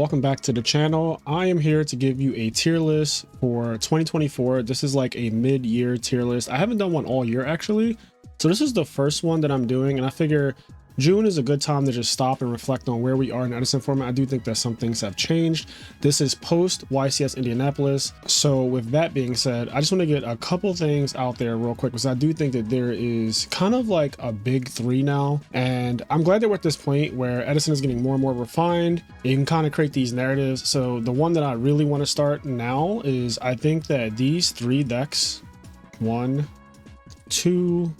welcome back to the channel. I am here to give you a tier list for 2024. This is like a mid-year tier list. I haven't done one all year actually, so this is the first one that I'm doing, and I figure June is a good time to just stop and reflect on where we are in Edison format. I do think that some things have changed. This is post YCS Indianapolis. So with that being said, I just want to get a couple things out there real quick, because I do think that there is kind of like a big three now. And I'm glad that we're at this point where Edison is getting more and more refined. You can kind of create these narratives. So the one that I really want to start now is, I think that these three decks, 1, 2,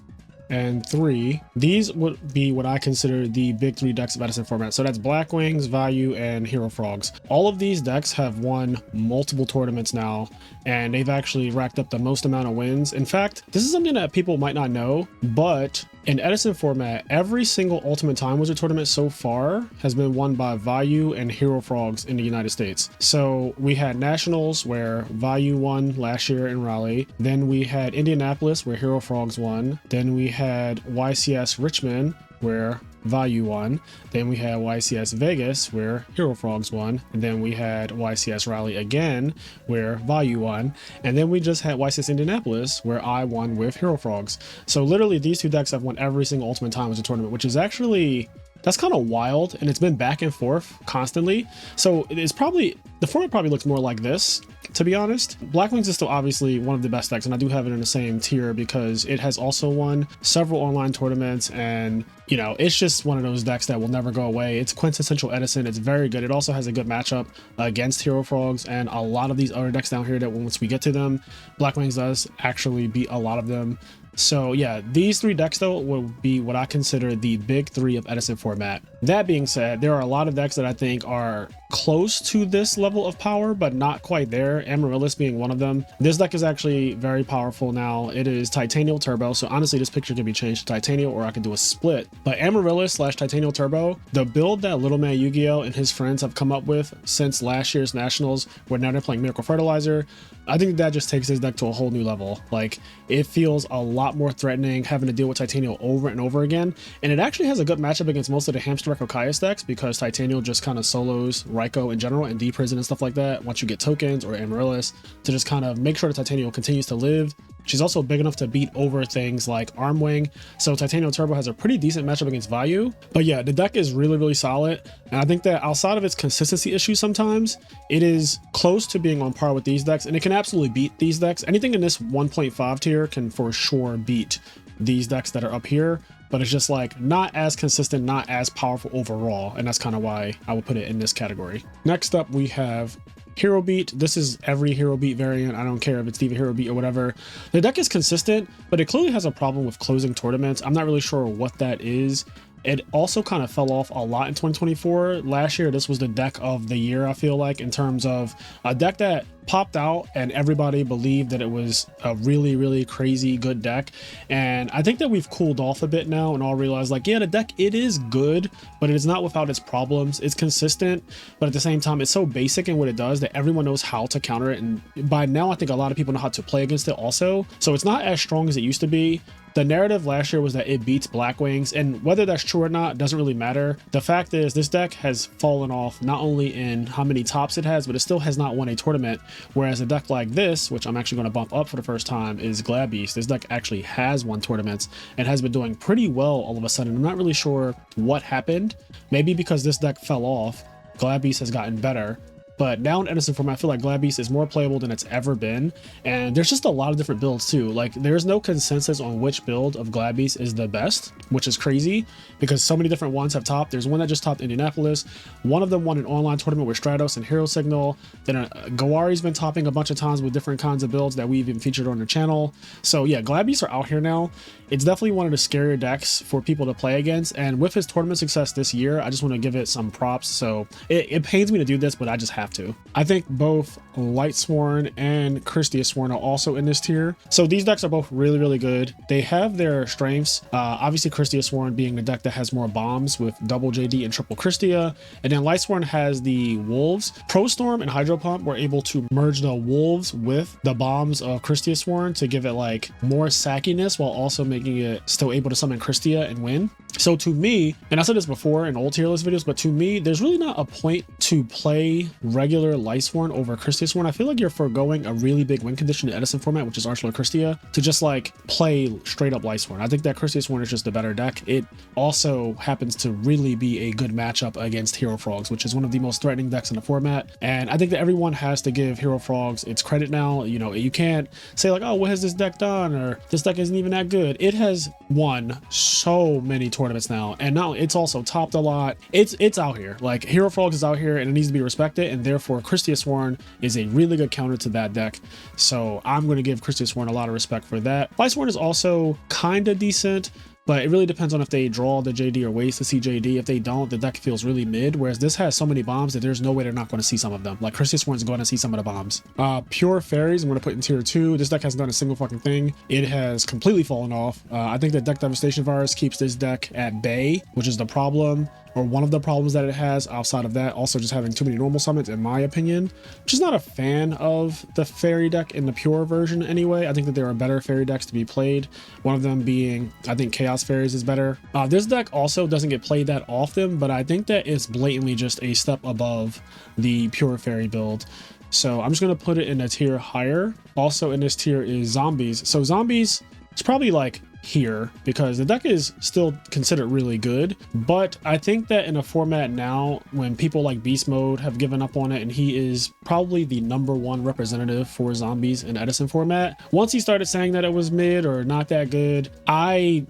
and 3, these would be what I consider the big three decks of Edison format. So that's Black Wings, Value, and Hero Frogs. All of these decks have won multiple tournaments now, and they've actually racked up the most amount of wins. In fact, this is something that people might not know, but in Edison format, every single Ultimate Time Wizard tournament so far has been won by Value and Hero Frogs in the United States. So we had Nationals, where Value won last year in Raleigh. Then we had Indianapolis, where Hero Frogs won. Then we had YCS Richmond, where Value won. Then we had YCS Vegas, where Hero Frogs won. And then we had YCS Raleigh again, where Value won. And then we just had YCS Indianapolis, where I won with Hero Frogs. So literally these two decks have won every single Ultimate Time Wizard tournament, which is actually, that's kind of wild, and it's been back and forth constantly. So it's probably, the format probably looks more like this, to be honest. Black Wings is still obviously one of the best decks, and I do have it in the same tier because it has also won several online tournaments, and you know, it's just one of those decks that will never go away. It's quintessential Edison. It's very good. It also has a good matchup against Hero Frogs and a lot of these other decks down here that once we get to them, Black Wings does actually beat a lot of them. So yeah, these three decks though will be what I consider the big three of Edison format. That being said, there are a lot of decks that I think are close to this level of power, but not quite there, Amaryllis being one of them. This deck is actually very powerful now. It is Titanial Turbo, so honestly this picture can be changed to Titanial, or I could do a split. But Amaryllis / Titanial Turbo, the build that Little Man Yugioh and his friends have come up with since last year's Nationals, where now they're playing Miracle Fertilizer, I think that just takes this deck to a whole new level. Like, it feels a lot more threatening having to deal with Titanial over and over again, and it actually has a good matchup against most of the Hamster Echo Caius decks, because Titanial just kind of solos Raikou in general and D-Prison and stuff like that once you get tokens or Amaryllis, to just kind of make sure that Titanial continues to live. She's also big enough to beat over things like Armwing, so Titanial Turbo has a pretty decent matchup against Value. But yeah, the deck is really solid, and I think that outside of its consistency issues sometimes, it is close to being on par with these decks, and it can absolutely beat these decks. Anything in this 1.5 tier can for sure beat these decks that are up here, but it's just like not as consistent, not as powerful overall, and that's kind of why I would put it in this category. Next up, we have Hero Beat. This is every Hero Beat variant. I don't care if it's Diva Hero Beat or whatever. The deck is consistent, but it clearly has a problem with closing tournaments. I'm not really sure what that is. It also kind of fell off a lot in 2024. Last year, this was the deck of the year, I feel like, in terms of a deck that popped out and everybody believed that it was a really crazy good deck. And I think that we've cooled off a bit now and all realized, like, yeah, the deck, it is good, but it is not without its problems. It's consistent, but at the same time, it's so basic in what it does that everyone knows how to counter it. And by now, I think a lot of people know how to play against it also. So it's not as strong as it used to be. The narrative last year was that it beats Black Wings, and whether that's true or not doesn't really matter. The fact is, this deck has fallen off not only in how many tops it has, but it still has not won a tournament. Whereas a deck like this, which I'm actually going to bump up for the first time, is Glad Beast. This deck actually has won tournaments and has been doing pretty well all of a sudden. I'm not really sure what happened. Maybe because this deck fell off, Glad Beast has gotten better. But now in Edison format, I feel like Glad Beast is more playable than it's ever been. And there's just a lot of different builds too. Like, there's no consensus on which build of Glad Beast is the best, which is crazy because so many different ones have topped. There's one that just topped Indianapolis. One of them won an online tournament with Stratos and Hero Signal. Then Gawari's been topping a bunch of times with different kinds of builds that we've even featured on the channel. So yeah, Glad Beasts are out here now. It's definitely one of the scarier decks for people to play against. And with his tournament success this year, I just want to give it some props. So it pains me to do this, but I just have to. I think both Lightsworn and Sworn are also in this tier. So these decks are both really good. They have their strengths. Obviously Sworn being the deck that has more bombs with double JD and triple Christia. And then Lightsworn has the wolves. Pro Storm and Hydro Pump were able to merge the wolves with the bombs of Sworn to give it like more sackiness while also making it still able to summon Christia and win. So to me, and I said this before in old tier list videos, but to me, there's really not a point to play regular Lightsworn over Christiasworn, I feel like you're foregoing a really big win condition in Edison format, which is Archlar Christia, to just like play straight up Lightsworn. I think that Christiasworn is just a better deck. It also happens to really be a good matchup against Hero Frogs, which is one of the most threatening decks in the format. And I think that everyone has to give Hero Frogs its credit now. You know, you can't say like, oh, what has this deck done? Or this deck isn't even that good. It has won so many tournaments now. And now it's also topped a lot. It's out here. Like Hero Frogs is out here and it needs to be respected. And therefore Christiasworn is a really good counter to that deck. So I'm going to give Christiasworn a lot of respect for that. Lightsworn is also kind of decent, but it really depends on if they draw the JD or ways to see JD. If they don't, the deck feels really mid, whereas this has so many bombs that there's no way they're not going to see some of them. Like Christiasworn's going to see some of the bombs. Pure Fairies, I'm going to put in tier 2. This deck hasn't done a single fucking thing. It has completely fallen off. I think that Deck Devastation Virus keeps this deck at bay, which is the problem, or one of the problems that it has. Outside of that, also just having too many normal summons, in my opinion. Just not a fan of the fairy deck in the pure version anyway. I think that there are better fairy decks to be played. One of them being, I think Chaos Fairies is better. This deck also doesn't get played that often, but I think that it's blatantly just a step above the pure fairy build. So I'm just going to put it in a tier higher. Also in this tier is Zombies. So Zombies, it's probably like here because the deck is still considered really good, but I think that in a format now when people like Beast Mode have given up on it, and he is probably the #1 representative for Zombies in Edison format, once he started saying that it was mid or not that good, I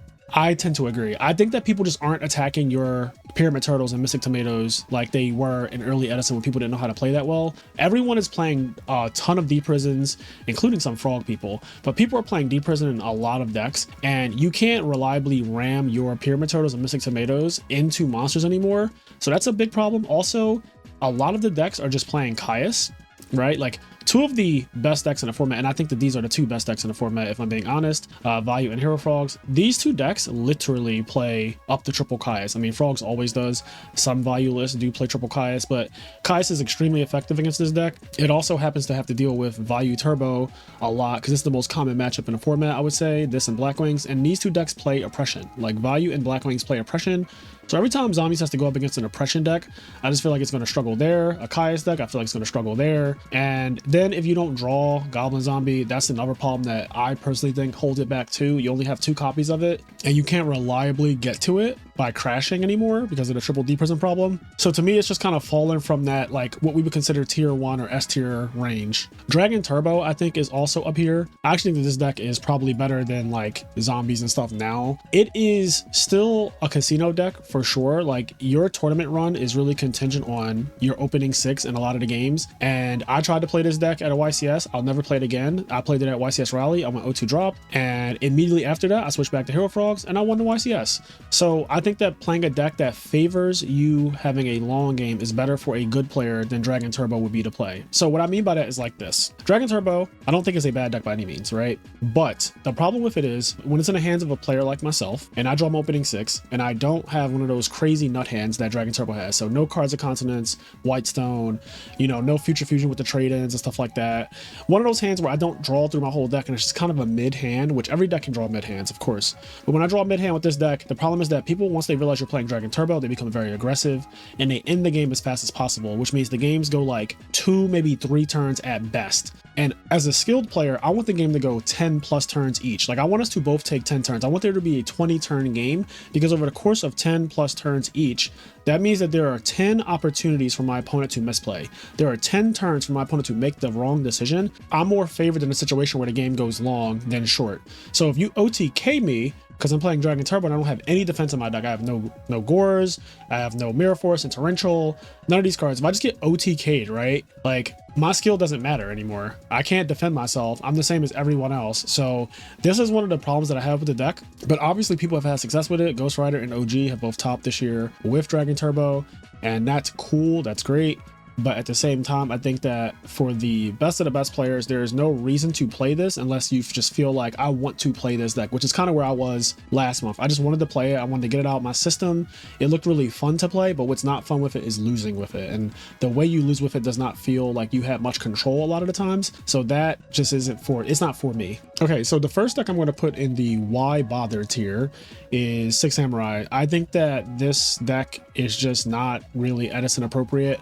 tend to agree. I think that people just aren't attacking your Pyramid Turtles and Mystic Tomatoes like they were in early Edison when people didn't know how to play that well. Everyone is playing a ton of Deep Prisons, including some Frog people, but people are playing Deep Prison in a lot of decks, and you can't reliably ram your Pyramid Turtles and Mystic Tomatoes into monsters anymore. So that's a big problem. Also, a lot of the decks are just playing Caius, right? Like two of the best decks in the format, and I think that these are the two best decks in the format if I'm being honest, Value and Hero Frogs. These two decks literally play up the triple Caius. I mean, Frogs always does. Some Value lists do play triple Caius, but Caius is extremely effective against this deck. It also happens to have to deal with Value Turbo a lot because it's the most common matchup in the format, I would say, this and Blackwings, and these two decks play Oppression. Like Value and Blackwings play Oppression. So every time Zombies has to go up against an Oppression deck, I just feel like it's going to struggle there. A Caius deck, I feel like it's going to struggle there. And then if you don't draw Goblin Zombie, that's another problem that I personally think holds it back too. You only have 2 copies of it, and you can't reliably get to it by crashing anymore because of the triple D prison problem. So to me, it's just kind of fallen from that, like what we would consider tier 1 or S tier range. Dragon Turbo, I think, is also up here. I actually think that this deck is probably better than like Zombies and stuff now. It is still a casino deck for sure. Like your tournament run is really contingent on your opening 6 in a lot of the games. And I tried to play this deck at a YCS. I'll never play it again. I played it at YCS Rally. I went 0-2 drop, and immediately after that, I switched back to Hero Frogs and I won the YCS. So I think that playing a deck that favors you having a long game is better for a good player than Dragon Turbo would be to play. So what I mean by that is like this. Dragon Turbo, I don't think is a bad deck by any means, right? But the problem with it is when it's in the hands of a player like myself and I draw my opening 6 and I don't have one of those crazy nut hands that Dragon Turbo has. So no Cards of Consonance, Whitestone, you know, no Future Fusion with the trade-ins and stuff like that. One of those hands where I don't draw through my whole deck and it's just kind of a mid hand, which every deck can draw mid hands, of course. But when I draw mid hand with this deck, the problem is that people, once they realize you're playing Dragon Turbo, they become very aggressive and they end the game as fast as possible, which means the games go like 2, maybe 3 turns at best. And as a skilled player, I want the game to go 10 plus turns each. Like I want us to both take 10 turns. I want there to be a 20 turn game, because over the course of 10 plus turns each, that means that there are 10 opportunities for my opponent to misplay. There are 10 turns for my opponent to make the wrong decision. I'm more favored in a situation where the game goes long than short. So if you OTK me, because I'm playing Dragon Turbo and I don't have any defense in my deck. I have no Gores, I have no Mirror Force and Torrential, none of these cards. If I just get OTK'd, right? Like my skill doesn't matter anymore. I can't defend myself. I'm the same as everyone else. So this is one of the problems that I have with the deck. But obviously people have had success with it. Ghost Rider and OG have both topped this year with Dragon Turbo, and that's cool. That's great. But at the same time, I think that for the best of the best players, there is no reason to play this unless you just feel like I want to play this deck, which is kind of where I was last month. I just wanted to play it. I wanted to get it out of my system. It looked really fun to play, but what's not fun with it is losing with it. And the way you lose with it does not feel like you have much control a lot of the times. So that just isn't for, it's not for me. Okay, so the first deck I'm going to put in the why bother tier is Six Samurai. I think that this deck is just not really Edison appropriate.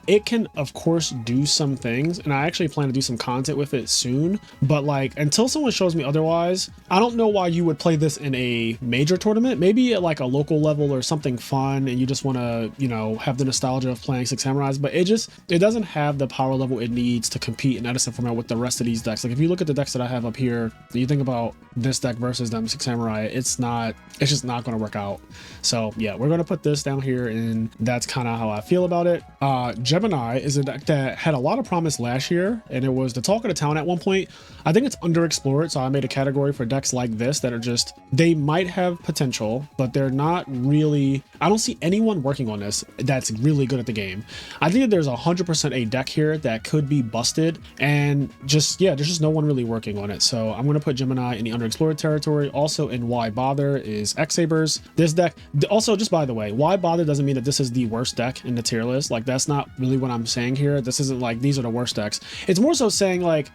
It can, of course, do some things, and I actually plan to do some content with it soon. But like, until someone shows me otherwise, I don't know why you would play this in a major tournament. Maybe at like a local level or something fun, and you just want to, you know, have the nostalgia of playing Six Samurais. But it doesn't have the power level it needs to compete in Edison format with the rest of these decks. Like if you look at the decks that I have up here, you think about this deck versus them Six Samurai, it's just not going to work out. So yeah, we're going to put this down here, and that's kind of how I feel about it. Gemini is a deck that had a lot of promise last year, and it was the talk of the town at one point. I think it's underexplored, so I made a category for decks like this that are just, they might have potential, but they're not really, I don't see anyone working on this that's really good at the game. I think that there's 100% a deck here that could be busted, and just, yeah, there's just no one really working on it. So I'm going to put Gemini in the underexplored territory. Also in Why Bother is X-Sabers. This deck, also just by the way, Why Bother doesn't mean that this is the worst deck in the tier list. Like that's not really what I'm saying here. This isn't like these are the worst decks. It's more so saying like,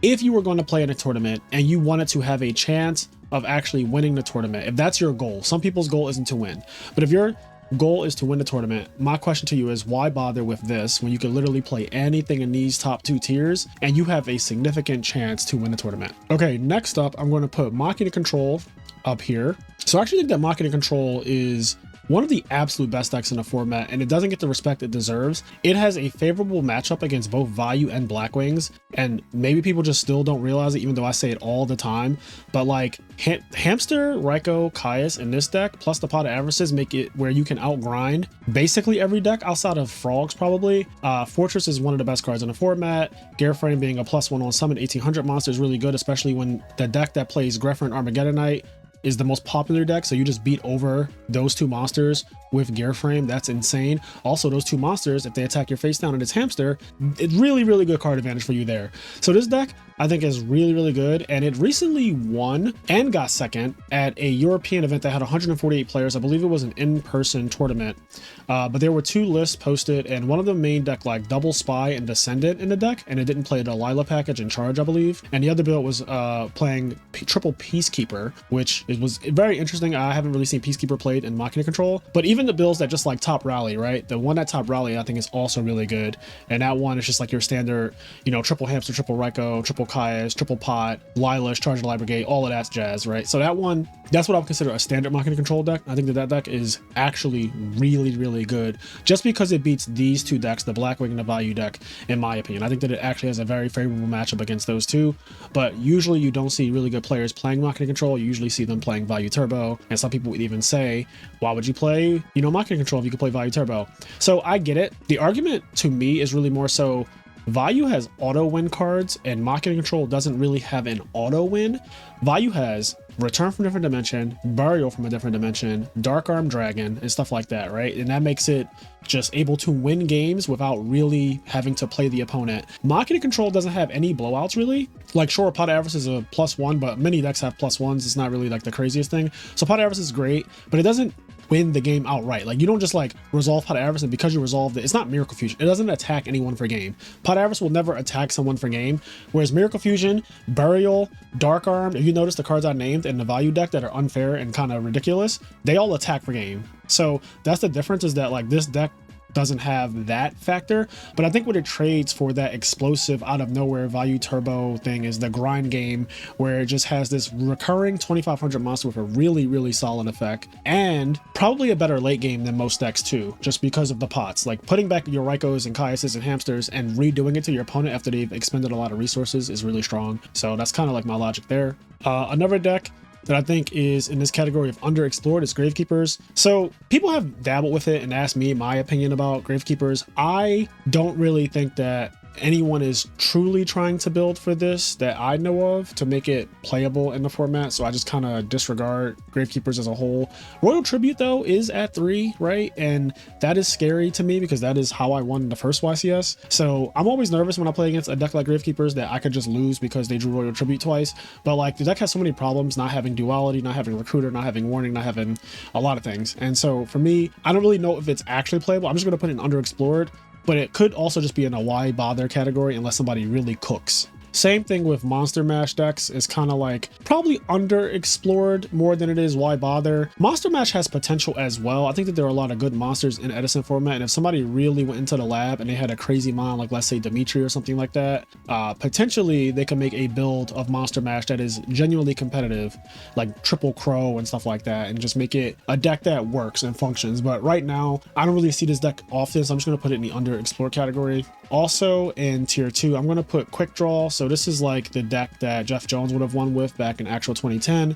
if you were going to play in a tournament and you wanted to have a chance of actually winning the tournament, if that's your goal, some people's goal isn't to win, but if your goal is to win the tournament, my question to you is why bother with this when you can literally play anything in these top two tiers and you have a significant chance to win the tournament? Okay, next up, I'm going to put Machina Control up here. So I actually think that Machina Control is one of the absolute best decks in the format, and it doesn't get the respect it deserves. It has a favorable matchup against both Vayu and Blackwings, and maybe people just still don't realize it, even though I say it all the time. But like Hamster, Raikou, Caius in this deck, plus the Pot of Avarices make it where you can outgrind basically every deck outside of Frogs probably. Fortress is one of the best cards in the format. Gareframe being a +1 on summon 1800 monster is really good, especially when the deck that plays Greffer and Armageddonite is the most popular deck, so you just beat over those two monsters with Gareframe. That's insane. Also, those two monsters, if they attack your face down and it's Hamster, it's really good card advantage for you there. So this deck I think is really good, and it recently won and got second at a European event that had 148 players. I believe it was an in-person tournament, but there were two lists posted, and one of them main deck like Double Spy and Descendant in the deck, and it didn't play the Lila package in Charge, I believe, and the other build was playing Triple Peacekeeper, which was very interesting. I haven't really seen Peacekeeper played in Machina Control, but even the builds that just like Top Rally, right? The one that Top Rally I think is also really good, and that one is just like your standard, you know, triple Hamster, triple Raikou, triple Caius, triple Pot, Lila's, Charge the Library Brigade, all of that jazz, right? So that one, that's what I would consider a standard Machina Control deck. I think that deck is actually really good, just because it beats these two decks, the Blackwing and the Vayu deck, in my opinion. I think that it actually has a very favorable matchup against those two, but usually you don't see really good players playing Machina Control. You usually see them playing Vayu Turbo, and some people would even say, why would you play, you know, Machina Control if you could play Vayu Turbo? So I get it. The argument to me is really more so Vayu has auto win cards and Machina Control doesn't really have an auto win. Vayu has Return from a Different Dimension, Burial from a Different Dimension, Dark Arm Dragon, and stuff like that, right? And that makes it just able to win games without really having to play the opponent. Machina Control doesn't have any blowouts really. Like sure, Pot of Avarice is a +1, but many decks have +1s. It's not really like the craziest thing. So Pot of Avarice is great, but it doesn't win the game outright. Like you don't just like resolve Pot of Avarice, and because you resolved it, it's not Miracle Fusion. It doesn't attack anyone for game. Pot of Avarice will never attack someone for game, whereas Miracle Fusion, Burial, Dark Arm, if you notice the cards I named in the Vayu deck that are unfair and kind of ridiculous, they all attack for game. So that's the difference, is that like this deck doesn't have that factor. But I think what it trades for that explosive out of nowhere Vayu Turbo thing is the grind game, where it just has this recurring 2500 monster with a really solid effect, and probably a better late game than most decks too, just because of the pots. Like putting back your Raikous and Caiuses and Hamsters and redoing it to your opponent after they've expended a lot of resources is really strong. So that's kind of like my logic there. Another deck that I think is in this category of underexplored is Gravekeepers. So people have dabbled with it and asked me my opinion about Gravekeepers. I don't really think that anyone is truly trying to build for this that I know of to make it playable in the format, so I just kind of disregard Gravekeepers as a whole. Royal Tribute though is at 3, right? And that is scary to me because that is how I won the first YCS. So I'm always nervous when I play against a deck like Gravekeepers that I could just lose because they drew Royal Tribute twice. But like the deck has so many problems, not having duality, not having recruiter, not having warning, not having a lot of things. And so for me, I don't really know if it's actually playable. I'm just going to put it in underexplored, but it could also just be in a why bother category unless somebody really cooks. Same thing with monster mash decks. Is kind of like probably underexplored more than it is why bother. Monster mash has potential as well. I think that there are a lot of good monsters in Edison format, and if somebody really went into the lab and they had a crazy mon, like let's say Dimitri or something like that, potentially they can make a build of monster mash that is genuinely competitive, like triple crow and stuff like that, and just make it a deck that works and functions. But right now I don't really see this deck often, so I'm just going to put it in the underexplored category. Also in tier 2, I'm going to put quick draw. So this is like the deck that Jeff Jones would have won with back in actual 2010.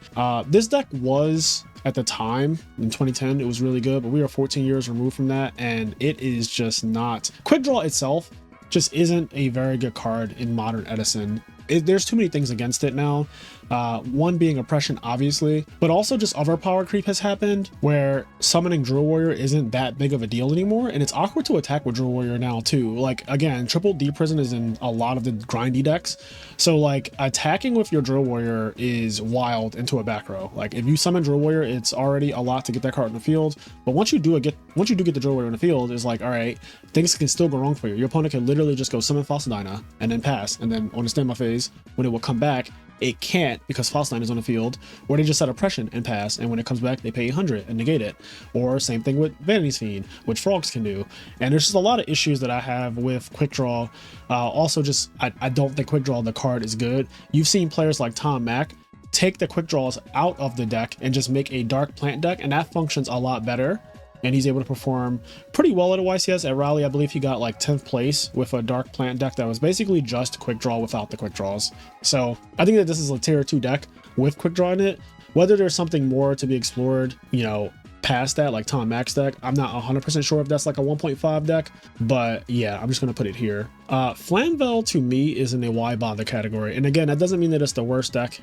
This deck was, at the time in 2010, it was really good, but we are 14 years removed from that, and it is just not. Quick draw itself just isn't a very good card in modern Edison. There's too many things against it now. One being oppression, obviously, but also just other power creep has happened where summoning Drill Warrior isn't that big of a deal anymore, and it's awkward to attack with Drill Warrior now too. Like again, triple D prison is in a lot of the grindy decks, so like attacking with your Drill Warrior is wild into a back row. Like if you summon Drill Warrior, it's already a lot to get that card in the field, but once you do get the Drill Warrior in the field, it's like, all right, things can still go wrong for you. Your opponent can literally just go summon Fossil Dyna and then pass, and then on the standby phase when it will come back, it can't because Fossil Dyna is on the field, or they just set oppression and pass, and when it comes back they pay 100 and negate it. Or same thing with Vanity's Fiend, which frogs can do. And there's just a lot of issues that I have with quick draw. Also just I don't think quick draw the card is good. You've seen players like Tom Mack take the quick draws out of the deck and just make a dark plant deck, and that functions a lot better, and he's able to perform pretty well at a YCS. At Raleigh, I believe he got like 10th place with a dark plant deck that was basically just quick draw without the quick draws. So I think that this is a tier 2 deck with quick draw in it. Whether there's something more to be explored, you know, past that, like Tom Mack's deck, I'm not 100% sure if that's like a 1.5 deck, but yeah, I'm just gonna put it here. Flamvel to me is in a why bother category, and again, that doesn't mean that it's the worst deck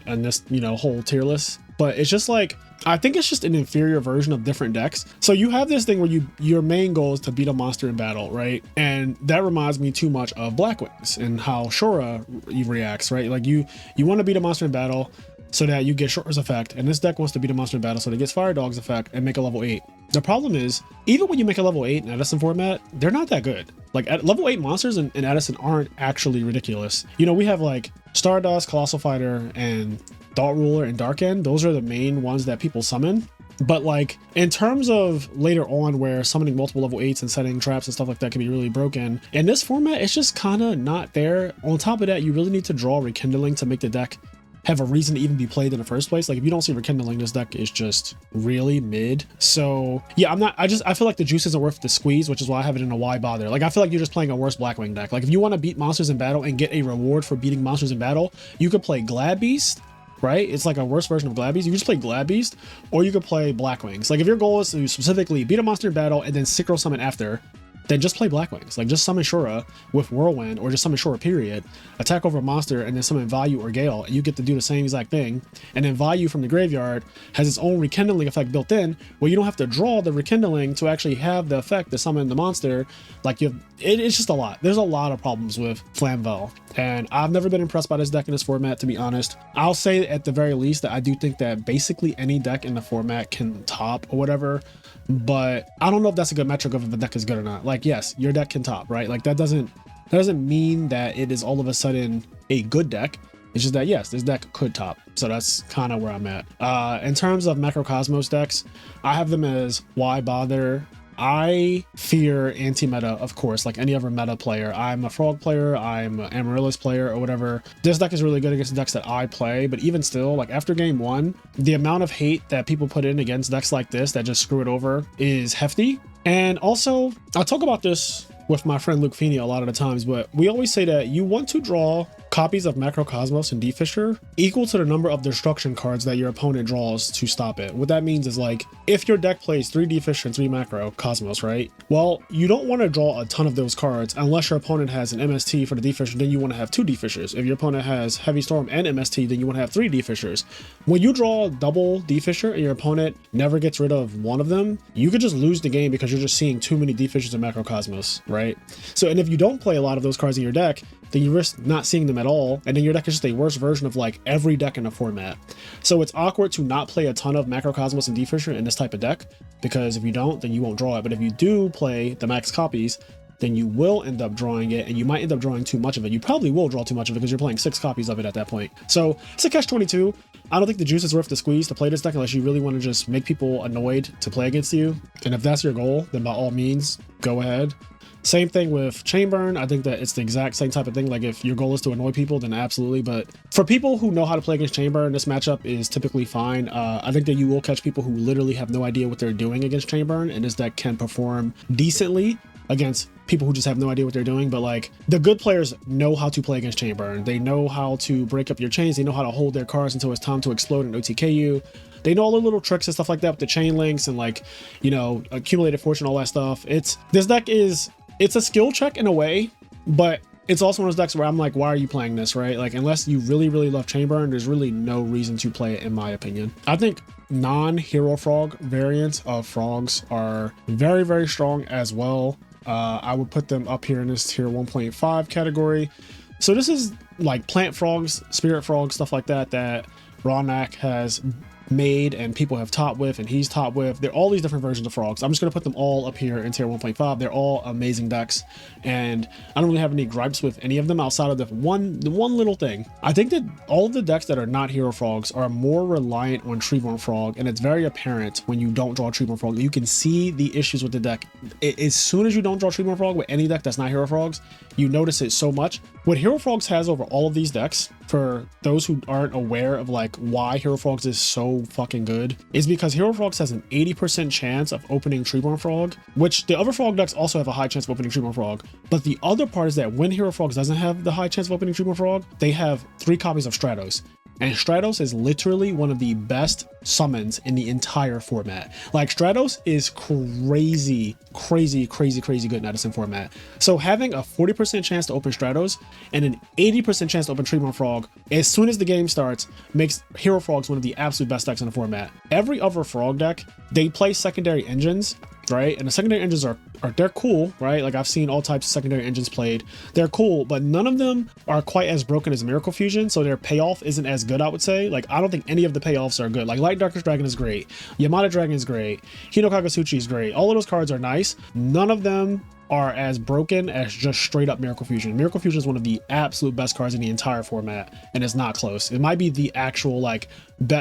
in this, you know, whole tier list, but it's just like, I think it's just an inferior version of different decks. So you have this thing where your main goal is to beat a monster in battle, right? And that reminds me too much of Black Wings and how Shura reacts, right? Like you want to beat a monster in battle so that you get Shura's effect, and this deck wants to beat a monster in battle so that it gets Fire Dog's effect and make a level 8. The problem is, even when you make a level 8 in Edison format, they're not that good. Like level 8 monsters in Edison aren't actually ridiculous. You know, we have like Stardust, Colossal Fighter, and Thought Ruler and Dark End. Those are the main ones that people summon. But like in terms of later on where summoning multiple level 8s and setting traps and stuff like that can be really broken, in this format it's just kind of not there. On top of that, you really need to draw Rekindling to make the deck have a reason to even be played in the first place. Like if you don't see Rekindling, this deck is just really mid. So yeah, I feel like the juice isn't worth the squeeze, which is why I have it in a why bother. Like I feel like you're just playing a worse Blackwing deck. Like if you want to beat monsters in battle and get a reward for beating monsters in battle, you could play Glad Beast, right? It's like a worse version of Glad Beast. You can just play Glad Beast, or you could play Blackwings. Like if your goal is to specifically beat a monster in battle and then synchro summon after, then just play Blackwings. Like just summon Shura with Whirlwind, or just summon Shura period, attack over a monster, and then summon Value or Gale, and you get to do the same exact thing. And then Value from the graveyard has its own Rekindling effect built in, where you don't have to draw the Rekindling to actually have the effect to summon the monster. Like it's just a lot. There's a lot of problems with Flamvel, and I've never been impressed by this deck in this format, to be honest. I'll say at the very least that I do think that basically any deck in the format can top or whatever, but I don't know if that's a good metric of if a deck is good or not. Like yes, your deck can top, right? Like that doesn't mean that it is all of a sudden a good deck. It's just that yes, this deck could top. So that's kind of where I'm at. In terms of Macrocosmos decks, I have them as why bother. I fear anti-meta, of course, like any other meta player. I'm a Frog player, I'm an Amaryllis player, or whatever. This deck is really good against the decks that I play, but even still, like after game 1, the amount of hate that people put in against decks like this that just screw it over is hefty. And also, I talk about this with my friend Luke Feeney a lot of the times, but we always say that you want to draw copies of Macrocosmos and D-Fisher equal to the number of destruction cards that your opponent draws to stop it. What that means is, like, if your deck plays 3 D-Fisher and 3 Macrocosmos, right? Well, you don't want to draw a ton of those cards unless your opponent has an MST for the D-Fisher, then you want to have 2 D-Fishers. If your opponent has Heavy Storm and MST, then you want to have 3 D-Fishers. When you draw double D-Fisher and your opponent never gets rid of one of them, you could just lose the game because you're just seeing too many D-Fishers and Macrocosmos, right? So, and if you don't play a lot of those cards in your deck, then you risk not seeing them at all, and then your deck is just a worse version of like every deck in the format. So it's awkward to not play a ton of Macrocosmos and D-Fisher in this type of deck, because if you don't, then you won't draw it. But if you do play the max copies, then you will end up drawing it, and you might end up drawing too much of it. You probably will draw too much of it because you're playing 6 copies of it at that point. So it's a catch-22. I don't think the juice is worth the squeeze to play this deck unless you really want to just make people annoyed to play against you. And if that's your goal, then by all means, go ahead. Same thing with Chainburn. I think that it's the exact same type of thing. Like if your goal is to annoy people, then absolutely. But for people who know how to play against Chainburn, this matchup is typically fine. I think that you will catch people who literally have no idea what they're doing against Chainburn, and this deck can perform decently against people who just have no idea what they're doing. But like the good players know how to play against Chainburn. They know how to break up your chains. They know how to hold their cards until it's time to explode and OTK you. They know all the little tricks and stuff like that with the chain links and like, you know, accumulated fortune, all that stuff. This deck is, it's a skill check in a way, but it's also one of those decks where I'm like, why are you playing this, right? Like, unless you really, really love Chainburn, there's really no reason to play it, in my opinion. I think non-hero frog variants of frogs are very, very strong as well. I would put them up here in this tier 1.5 category. So this is like plant frogs, spirit frogs, stuff like that, that Ronak has made and people have topped with and he's topped with. They're all these different versions of frogs. I'm just going to put them all up here in tier 1.5. They're all amazing decks, and I don't really have any gripes with any of them outside of the one little thing. I think that all of the decks that are not hero frogs are more reliant on Treeborn Frog, and it's very apparent when you don't draw Treeborn Frog. You can see the issues with the deck. As soon as you don't draw Treeborn Frog with any deck that's not hero frogs, you notice it so much. What hero frogs has over all of these decks, for those who aren't aware of like why hero frogs is so fucking good, is because hero frogs has an 80% chance of opening Treeborn Frog, which the other frog decks also have a high chance of opening Treeborn Frog. But the other part is that when hero frogs doesn't have the high chance of opening Treeborn Frog, they have 3 copies of Stratos. And Stratos is literally one of the best summons in the entire format. Like Stratos is crazy good in Edison format. So having a 40% chance to open Stratos and an 80% chance to open Treeborn Frog as soon as the game starts makes hero frogs one of the absolute best decks in the format. Every other frog deck, they play secondary engines, right? And the secondary engines are they're cool, right? Like I've seen all types of secondary engines played. They're cool, but none of them are quite as broken as Miracle Fusion, so their payoff isn't as good, I would say. Like I don't think any of the payoffs are good. Like Light Darkness Dragon is great, Yamada Dragon is great, Hino Kagasuchi is great. All of those cards are nice. None of them are as broken as just straight up Miracle Fusion. Miracle Fusion is one of the absolute best cards in the entire format, and it's not close. It might be the actual like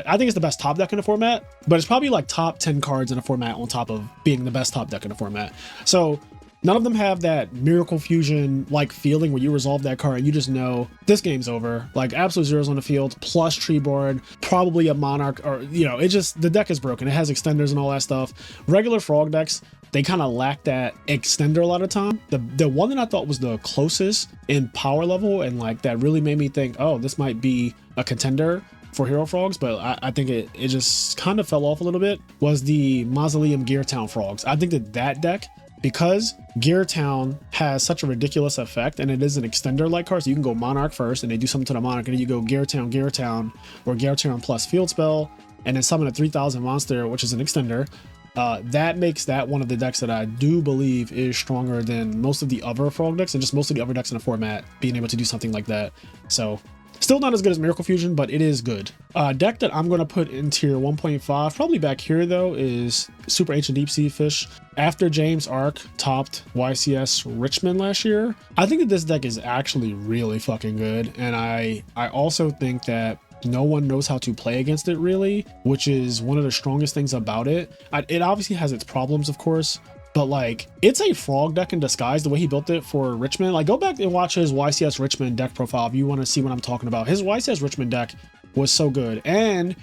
I think it's the best top deck in the format, but it's probably like top 10 cards in the format on top of being the best top deck in the format. So none of them have that Miracle Fusion like feeling where you resolve that card and you just know this game's over. Like absolute zeros on the field plus Treeborn, probably a Monarch, or you know, it just, the deck is broken. It has extenders and all that stuff. Regular frog decks, they kind of lack that extender a lot of time. The one that I thought was the closest in power level and like that really made me think, oh, this might be a contender for hero frogs, but I think it just kind of fell off a little bit, was the Mausoleum Gear Town frogs. I think that deck, because Gear Town has such a ridiculous effect and it is an extender like card, so you can go Monarch first and they do something to the Monarch, and then you go Gear Town, or Gear Town plus field spell, and then summon a 3000 monster, which is an extender. That makes that one of the decks that I do believe is stronger than most of the other frog decks and just most of the other decks in the format being able to do something like that. So still not as good as Miracle Fusion, but it is good. Deck that I'm going to put in tier 1.5, probably back here though, is Super Ancient Deep Sea Fish. After James Arc topped YCS Richmond last year, I think that this deck is actually really fucking good. And I also think that no one knows how to play against it really, which is one of the strongest things about it. It obviously has its problems, of course, but like it's a frog deck in disguise the way he built it for Richmond. Like go back and watch his YCS Richmond deck profile if you want to see what I'm talking about. His YCS Richmond deck was so good. And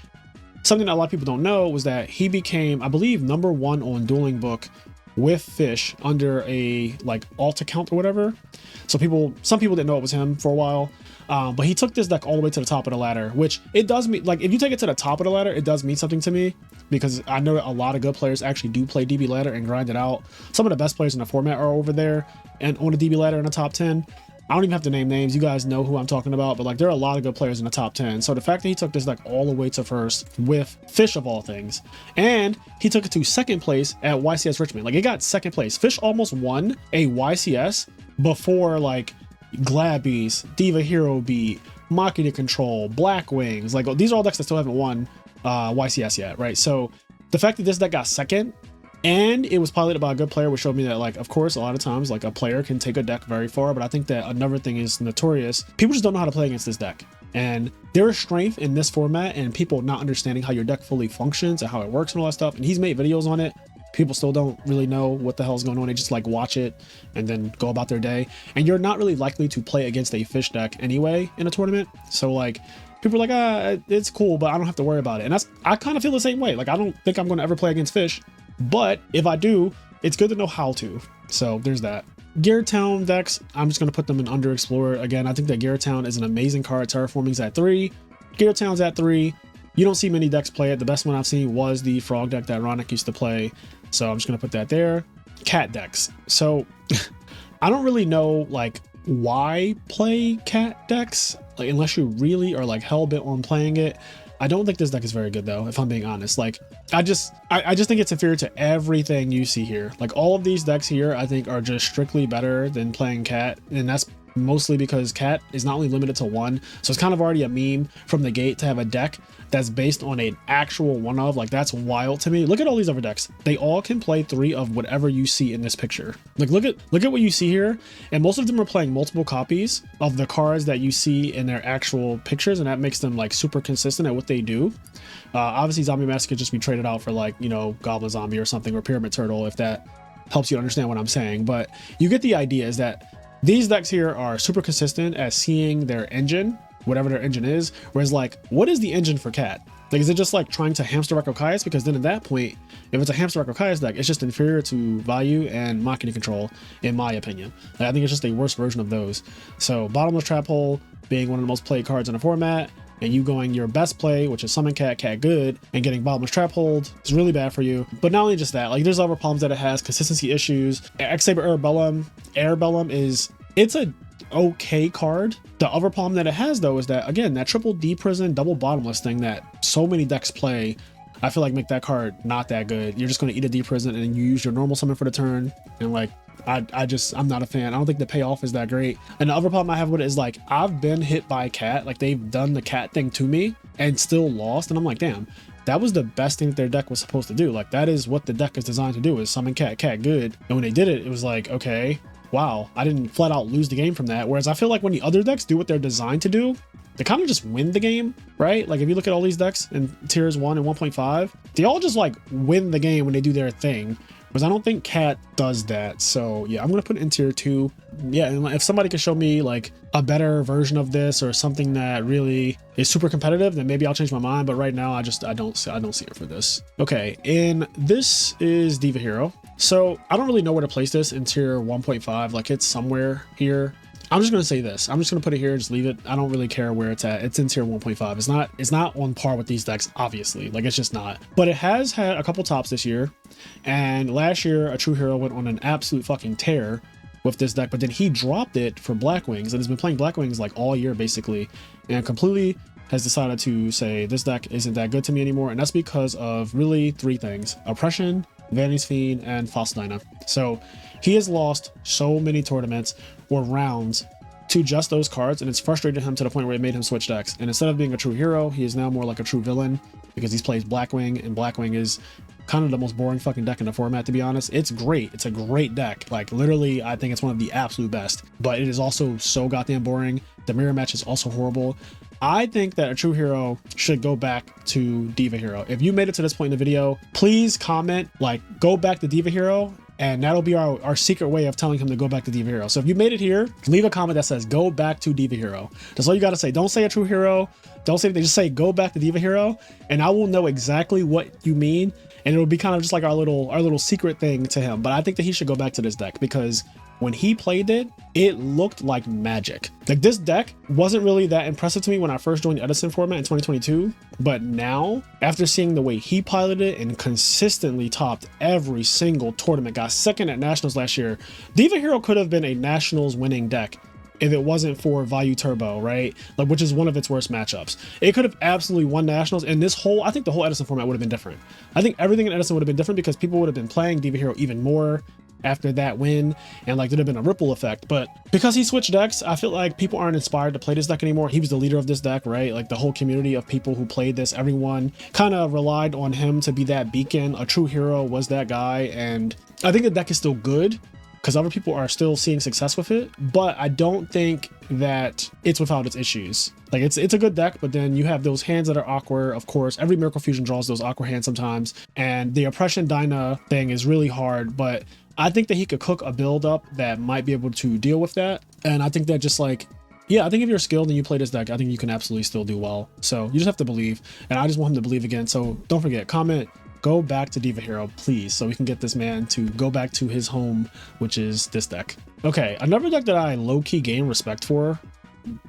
something that a lot of people don't know was that he became, I believe, #1 on Dueling Book with Fish under a like alt account or whatever. So some people didn't know it was him for a while. But he took this deck all the way to the top of the ladder, which it does mean, like if you take it to the top of the ladder, it does mean something to me, because I know that a lot of good players actually do play DB ladder and grind it out. Some of the best players in the format are over there and on the DB ladder in the top 10. I don't even have to name names. You guys know who I'm talking about, but like there are a lot of good players in the top 10. So the fact that he took this deck all the way to first with Fish of all things, and he took it to second place at YCS Richmond. Like it got second place. Fish almost won a YCS before like Glabbies, Diva Hero Beat, Machina Control, Black Wings. Like these are all decks that still haven't won YCS yet, right? So the fact that this deck got second and it was piloted by a good player, which showed me that, like, of course, a lot of times, like, a player can take a deck very far, but I think that another thing is notorious. People just don't know how to play against this deck. And there is strength in this format and people not understanding how your deck fully functions and how it works and all that stuff. And he's made videos on it. People still don't really know what the hell's going on. They just like watch it and then go about their day. And you're not really likely to play against a fish deck anyway in a tournament. So like people are like, it's cool, but I don't have to worry about it. And I kind of feel the same way. Like, I don't think I'm going to ever play against fish, but if I do, it's good to know how to. So there's that. Gear Town decks, I'm just going to put them in Underexplorer. Again, I think that Gear Town is an amazing card. Terraforming's at 3. Gear Town's at 3. You don't see many decks play it. The best one I've seen was the Frog deck that Ronick used to play. So I'm just going to put that there. Cat decks. So I don't really know like why play cat decks, like unless you really are like hell bent on playing it. I don't think this deck is very good though, if I'm being honest. Like I just think it's inferior to everything you see here. Like all of these decks here, I think are just strictly better than playing cat. And that's mostly because cat is not only limited to 1. So it's kind of already a meme from the gate to have a deck that's based on an actual one of. Like that's wild to me. Look at all these other decks. They all can play 3 of whatever you see in this picture. Like look at what you see here. And most of them are playing multiple copies of the cards that you see in their actual pictures. And that makes them like super consistent at what they do. Obviously Zombie Mask could just be traded out for like, you know, Goblin Zombie or something, or Pyramid Turtle, if that helps you understand what I'm saying. But you get the idea is that these decks here are super consistent at seeing their engine, whatever their engine is. Whereas like, what is the engine for cat? Like, is it just like trying to hamster Archetypes? Because then at that point, if it's a hamster Archetypes deck, it's just inferior to Value and Machina Control, in my opinion. Like, I think it's just a worse version of those. So Bottomless Trap Hole being one of the most played cards in the format, and you going your best play, which is Summon Cat, Cat Good, and getting Bottomless Trap Hold is really bad for you. But not only just that, like there's other problems that it has, consistency issues. X-Saber Airbellum is, it's a okay card. The other problem that it has though is that, again, that triple D prison, double bottomless thing that so many decks play, I feel like make that card not that good. You're just going to eat a D prison and you use your normal summon for the turn, and like I'm not a fan. I don't think the payoff is that great. And the other problem I have with it is like, I've been hit by cat, like they've done the cat thing to me and still lost. And I'm like, damn, that was the best thing that their deck was supposed to do. Like that is what the deck is designed to do, is summon cat, cat good. And when they did it, it was like, okay, wow, I didn't flat out lose the game from that. Whereas I feel like when the other decks do what they're designed to do, they kind of just win the game, right? Like if you look at all these decks in tiers 1 and 1.5, they all just like win the game when they do their thing. Because I don't think cat does that. So yeah, I'm going to put it in tier 2. Yeah, and if somebody could show me like a better version of this or something that really is super competitive, then maybe I'll change my mind. But right now, I don't see it for this. Okay, and this is Diva Hero. So I don't really know where to place this in tier 1.5. Like it's somewhere here. I'm just going to say this. I'm just going to put it here, just leave it. I don't really care where it's at. It's in tier 1.5. It's not on par with these decks, obviously. Like it's just not. But it has had a couple tops this year. And last year, a True Hero went on an absolute fucking tear with this deck, but then he dropped it for Black Wings and has been playing Black Wings like all year basically, and completely has decided to say this deck isn't that good to me anymore. And that's because of really 3 things: Oppression, Vanity's Fiend, and Faustina. So he has lost so many tournaments or rounds to just those cards, and it's frustrated him to the point where it made him switch decks. And instead of being a true hero, he is now more like a true villain, because he plays Blackwing, and Blackwing is kind of the most boring fucking deck in the format, to be honest. It's great. It's a great deck. Like literally, I think it's one of the absolute best, but it is also so goddamn boring. The mirror match is also horrible. I think that a true hero should go back to Diva Hero. If you made it to this point in the video, please comment like go back to Diva Hero, and that'll be our secret way of telling him to go back to Diva Hero. So if you made it here, leave a comment that says go back to Diva Hero. That's all you got to say. Don't say a true hero. Don't say anything. Just say go back to Diva Hero, and I will know exactly what you mean. And it'll be kind of just like our little secret thing to him. But I think that he should go back to this deck, because when he played it, it looked like magic. Like this deck wasn't really that impressive to me when I first joined the Edison format in 2022. But now, after seeing the way he piloted it and consistently topped every single tournament, got second at Nationals last year, Diva Hero could have been a Nationals winning deck if it wasn't for Value Turbo, right? Like, which is one of its worst matchups. It could have absolutely won Nationals, and I think the whole Edison format would have been different. I think everything in Edison would have been different because people would have been playing Diva Hero even more. after that win, and like there'd have been a ripple effect. But because he switched decks, I feel like people aren't inspired to play this deck anymore. He was the leader of this deck, right? Like the whole community of people who played this, everyone kind of relied on him to be that beacon. A true hero was that guy, and I think the deck is still good because other people are still seeing success with it, but I don't think that it's without its issues. Like it's a good deck, but then you have those hands that are awkward. Of course, every Miracle Fusion draws those awkward hands sometimes, and the Oppression Dyna thing is really hard, but I think that he could cook a build up that might be able to deal with that. And I think that just like, yeah, I think if you're skilled and you play this deck, I think you can absolutely still do well. So you just have to believe, and I just want him to believe again. So don't forget, comment, go back to Diva Hero, please, so we can get this man to go back to his home, which is this deck. Okay, another deck that I low-key gained respect for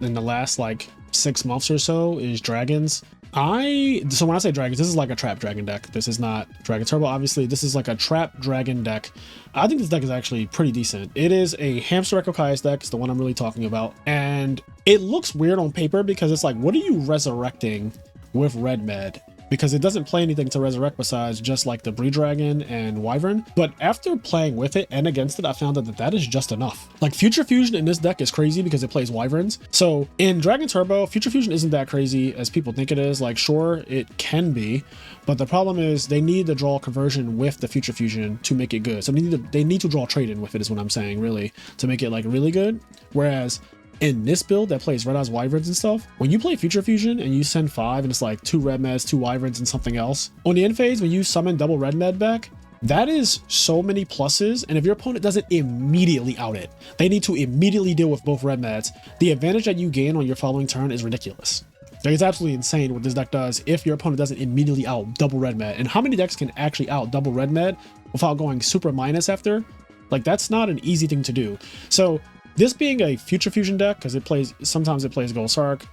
in the last like 6 months or so is Dragons. So when I say Dragons, this is like a trap dragon deck. This is not Dragon Turbo, obviously. This is like a trap dragon deck. I think this deck is actually pretty decent. It is a Hamster Echo Kai's deck. It's the one I'm really talking about. And it looks weird on paper because it's like, what are you resurrecting with Red Med? Because it doesn't play anything to resurrect besides just like the Breed Dragon and Wyvern. But after playing with it and against it, I found out that that is just enough. Like Future Fusion in this deck is crazy because it plays Wyverns. So in Dragon Turbo, Future Fusion isn't that crazy as people think it is. Like sure, it can be, but the problem is they need to draw conversion with the Future Fusion to make it good. So they need to draw trade-in with it is what I'm saying, really, to make it like really good. Whereas in this build that plays Red Eyes Wyverns and stuff, when you play Future Fusion and you send 5 and it's like 2 Red Meds, 2 Wyverns, and something else, on the end phase, when you summon double Red Med back, that is so many pluses. And if your opponent doesn't immediately out it, they need to immediately deal with both Red Meds. The advantage that you gain on your following turn is ridiculous. Like, it's absolutely insane what this deck does if your opponent doesn't immediately out double Red Med. And how many decks can actually out double Red Med without going super minus after? Like, that's not an easy thing to do. So this being a Future Fusion deck, because sometimes it plays Gold Sark,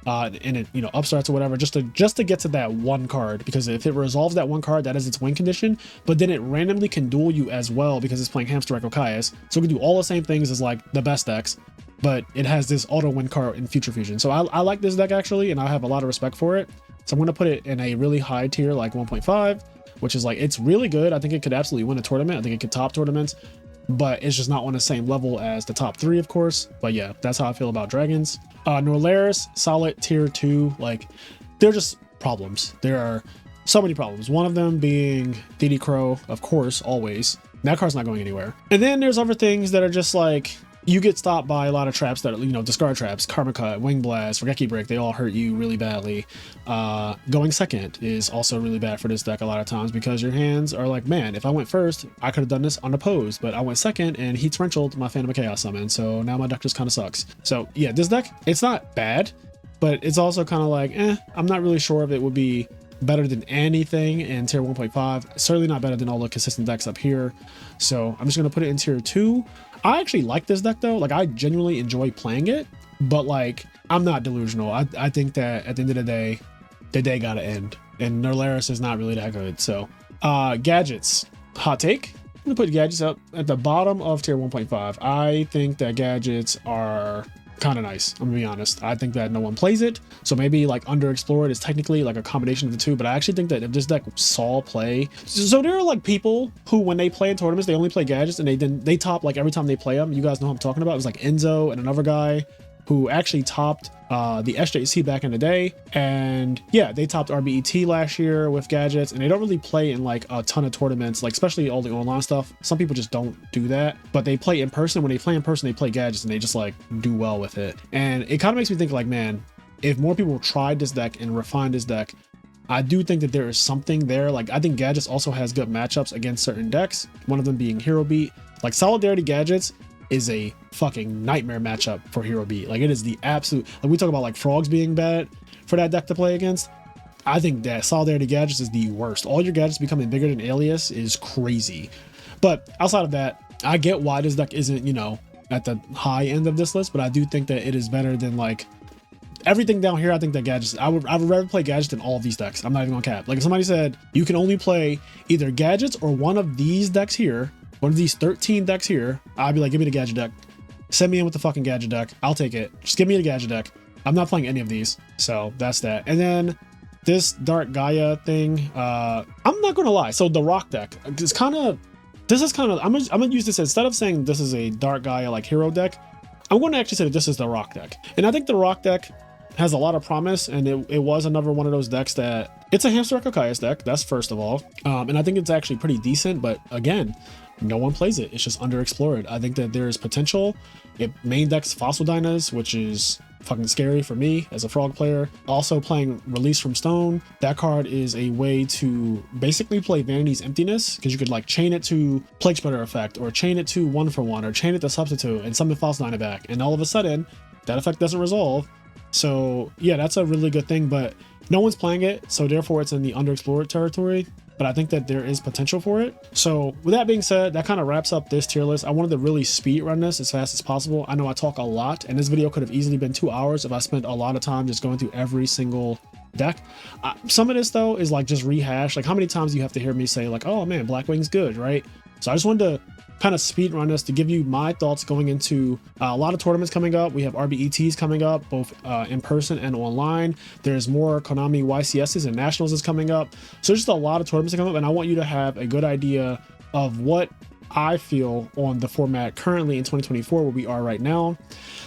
and it upstarts or whatever, just to get to that one card, because if it resolves that one card, that is its win condition. But then it randomly can duel you as well because it's playing Hamster Echo Kai's, so it can do all the same things as like the best decks, but it has this auto win card in Future Fusion. So I like this deck actually, and I have a lot of respect for it. So I'm going to put it in a really high tier, like 1.5, which is like, it's really good. I think it could absolutely win a tournament. I think it could top tournaments, but it's just not on the same level as the top 3, of course. But yeah, that's how I feel about Dragons. Norlaris, solid tier 2. Like, they're just problems. There are so many problems. One of them being DD Crow, of course, always. That card's not going anywhere. And then there's other things that are just like, you get stopped by a lot of traps that are, discard traps, Karma Cut, Wing Blast, Regeki Break, they all hurt you really badly. Going second is also really bad for this deck a lot of times because your hands are like, man, if I went first, I could have done this unopposed, but I went second and he torrentialed my Phantom of Chaos summon, so now my deck just kind of sucks. So yeah, this deck, it's not bad, but it's also kind of like, I'm not really sure if it would be better than anything in tier 1.5. Certainly not better than all the consistent decks up here. So I'm just going to put it in tier 2. I actually like this deck though. Like, I genuinely enjoy playing it, but like, I'm not delusional. I think that at the end of the day gotta end, and Norlaris is not really that good. So gadgets, hot take, I'm gonna put gadgets up at the bottom of tier 1.5. I think that gadgets are kind of nice. I'm gonna be honest. I think that no one plays it, so maybe like underexplored is technically like a combination of the two, but I actually think that if this deck saw play, so there are like people who when they play in tournaments they only play gadgets and they top like every time they play them. You guys know who I'm talking about. It was like Enzo and another guy who actually topped the SJC back in the day, and yeah, they topped RBET last year with gadgets, and they don't really play in like a ton of tournaments, like especially all the online stuff. Some people just don't do that, but they play in person. When they play in person, they play gadgets and they just like do well with it. And it kind of makes me think like, man, if more people tried this deck and refined this deck, I do think that there is something there. Like, I think gadgets also has good matchups against certain decks, one of them being Hero Beat. Like, Solidarity Gadgets is a fucking nightmare matchup for Hero Beat. Like, it is the absolute, like, we talk about like Frogs being bad for that deck to play against. I think that Solidarity Gadgets is the worst. All your gadgets becoming bigger than Alias is crazy. But outside of that, I get why this deck isn't, at the high end of this list, but I do think that it is better than like everything down here. I think that gadgets, I would rather play gadgets than all of these decks. I'm not even gonna cap. Like, if somebody said you can only play either gadgets or one of these decks here, one of these 13 decks here, I'd be like, give me the gadget deck. Send me in with the fucking gadget deck. I'll take it. Just give me the gadget deck. I'm not playing any of these. So that's that. And then this Dark Gaia thing, I'm not gonna lie. So the rock deck is kind of this is kind of, I'm gonna use this instead of saying this is a Dark Gaia like hero deck. I'm going to actually say that this is the rock deck. And I think the rock deck has a lot of promise, and it was another one of those decks that it's a Hamster Archetypes deck. That's first of all. And I think it's actually pretty decent, but again, no one plays it. It's just underexplored. I think that there is potential. It main decks Fossil Dynas, which is fucking scary for me as a frog player. Also playing Release from Stone. That card is a way to basically play Vanity's Emptiness, because you could like chain it to Plague Spreader effect, or chain it to 1-for-1, or chain it to Substitute and summon Fossil Dyna back. And all of a sudden, that effect doesn't resolve. So yeah, that's a really good thing, but no one's playing it. So therefore it's in the underexplored territory. But I think that there is potential for it. So with that being said, that kind of wraps up this tier list. I wanted to really speed run this as fast as possible. I know I talk a lot, and this video could have easily been 2 hours if I spent a lot of time just going through every single deck. Some of this though is like just rehash. Like how many times do you have to hear me say like, oh man, Blackwing's good, right? So I just wanted to kind of speed run this to give you my thoughts going into a lot of tournaments coming up. We have RBETs coming up, both in person and online. There's more Konami YCSs and Nationals is coming up. So just a lot of tournaments coming up, and I want you to have a good idea of what I feel on the format currently in 2024, where we are right now.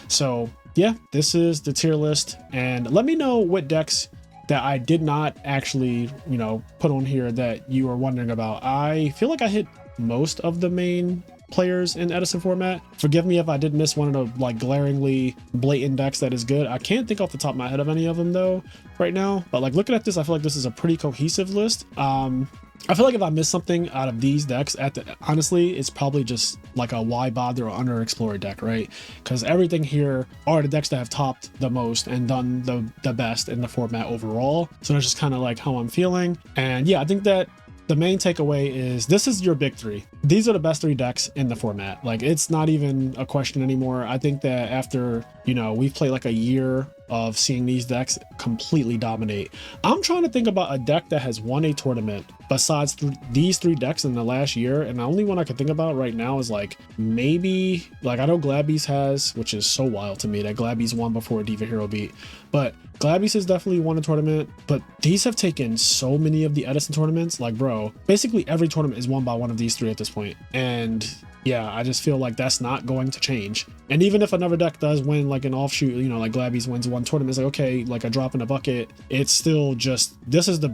So yeah, this is the tier list, and let me know what decks that I did not actually, you know, put on here that you are wondering about. I feel like I hit most of the main players in Edison format. Forgive me if I did miss one of the like glaringly blatant decks that is good. I can't think off the top of my head of any of them though right now, but like looking at this, I feel like this is a pretty cohesive list. I feel like if I missed something out of these decks, honestly, it's probably just like a why bother or underexplored deck, right? Because everything here are the decks that have topped the most and done the best in the format overall. So that's just kind of like how I'm feeling. And yeah, I think that the main takeaway is this is your big three. These are the best three decks in the format. Like it's not even a question anymore. I think that after, you know, we've played like a year of seeing these decks completely dominate, I'm trying to think about a deck that has won a tournament besides these three decks in the last year. And the only one I can think about right now is like maybe like I know Glabby's has, which is so wild to me that Glabby's won before Diva Hero beat, but Glabby's has definitely won a tournament. But these have taken so many of the Edison tournaments. Like bro, basically every tournament is won by one of these three at this point. And yeah, I just feel like that's not going to change. And even if another deck does win like an offshoot, you know, like Glabby's wins one tournament, it's like okay, like a drop in the bucket. It's still just this is the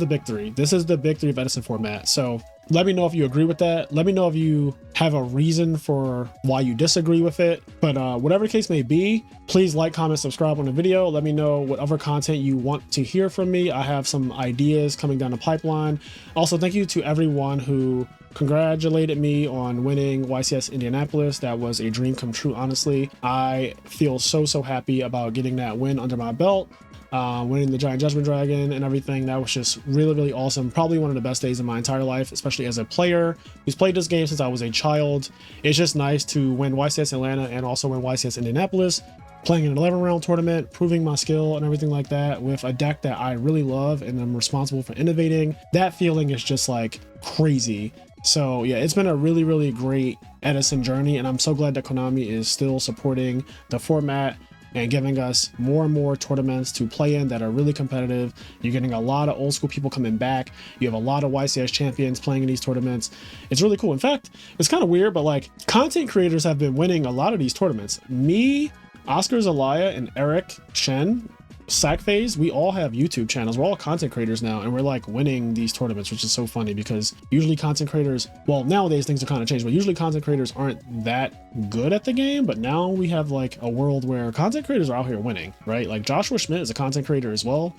big three. This is the big three of Edison format. So let me know if you agree with that. Let me know if you have a reason for why you disagree with it. But whatever the case may be, please like, comment, subscribe on the video. Let me know what other content you want to hear from me. I have some ideas coming down the pipeline. Also, thank you to everyone who congratulated me on winning YCS Indianapolis. That was a dream come true, honestly. I feel so happy about getting that win under my belt. Winning the Giant Judgment Dragon and everything. That was just really awesome. Probably one of the best days of my entire life, especially as a player who's played this game since I was a child. It's just nice to win YCS Atlanta and also win YCS Indianapolis, playing in an 11-round tournament, proving my skill and everything like that with a deck that I really love and I'm responsible for innovating. That feeling is just like crazy. So yeah, it's been a really great Edison journey, and I'm so glad that Konami is still supporting the format and giving us more and more tournaments to play in that are really competitive. You're getting a lot of old school people coming back. You have a lot of YCS champions playing in these tournaments. It's really cool. In fact, it's kind of weird, but like content creators have been winning a lot of these tournaments. Me, Oscar Zelaya, and Eric Chen, Sackphase, we all have YouTube channels. We're all content creators now, and we're like winning these tournaments, which is so funny because usually content creators, well, nowadays things are kind of changed, but usually content creators aren't that good at the game. But now we have like a world where content creators are out here winning, right? Like Joshua Schmidt is a content creator as well,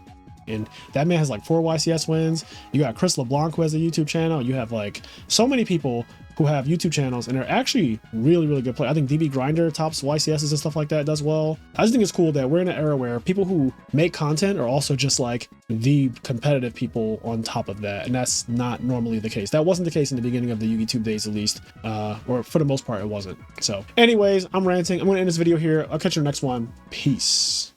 and that man has like 4 YCS wins. You got Chris LeBlanc who has a YouTube channel. You have like so many people who have YouTube channels and are actually really good players. I think DB Grinder tops YCSs and stuff like that does well. I just think it's cool that we're in an era where people who make content are also just like the competitive people on top of that, and that's not normally the case. That wasn't the case in the beginning of the YouTube days, at least, or for the most part it wasn't. So anyways, I'm ranting. I'm gonna end this video here. I'll catch you in the next one. Peace.